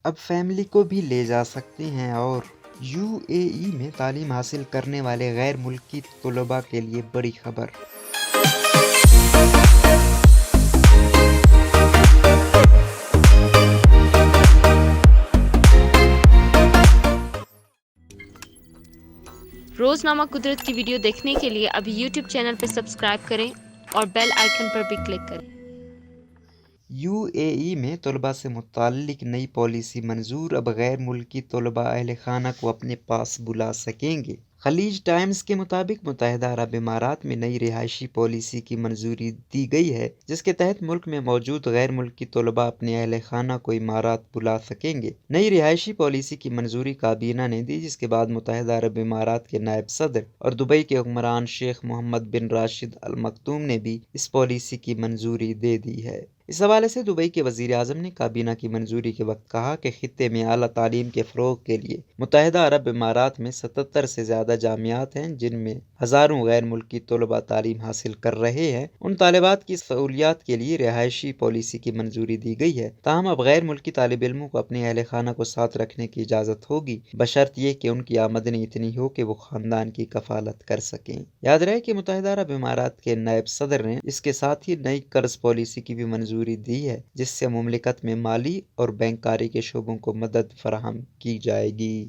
اب فیملی کو بھی لے جا سکتے ہیں۔ اور UAE میں تعلیم حاصل کرنے والے غیر ملکی طلبہ کے لیے بڑی خبر۔ روزنامہ قدرت کی ویڈیو دیکھنے کے لیے ابھی یوٹیوب چینل پر سبسکرائب کریں اور بیل آئیکن پر بھی کلک کریں۔ UAE میں طلبہ سے متعلق نئی پالیسی منظور، اب غیر ملکی طلبہ اہل خانہ کو اپنے پاس بلا سکیں گے۔ خلیج ٹائمز کے مطابق متحدہ عرب امارات میں نئی رہائشی پالیسی کی منظوری دی گئی ہے، جس کے تحت ملک میں موجود غیر ملکی طلبہ اپنے اہل خانہ کو امارات بلا سکیں گے۔ نئی رہائشی پالیسی کی منظوری کابینہ نے دی، جس کے بعد متحدہ عرب امارات کے نائب صدر اور دبئی کے حکمران شیخ محمد بن راشد ال مکتوم نے بھی اس پالیسی کی منظوری دے دی ہے۔ اس حوالے سے دبئی کے وزیر اعظم نے کابینہ کی منظوری کے وقت کہا کہ خطے میں اعلیٰ تعلیم کے فروغ کے لیے متحدہ عرب امارات میں 77 سے زیادہ جامعات ہیں، جن میں ہزاروں غیر ملکی طلبہ تعلیم حاصل کر رہے ہیں۔ ان طالبات کی سہولیات کے لیے رہائشی پالیسی کی منظوری دی گئی ہے، تاہم اب غیر ملکی طالب علموں کو اپنے اہل خانہ کو ساتھ رکھنے کی اجازت ہوگی، بشرط یہ کہ ان کی آمدنی اتنی ہو کہ وہ خاندان کی کفالت کر سکیں۔ یاد رہے کہ متحدہ عرب امارات کے نائب صدر نے اس کے ساتھ ہی نئی قرض پالیسی کی بھی منظوری دی ہے، جس سے مملکت میں مالی اور بینکاری کے شعبوں کو مدد فراہم کی جائے گی۔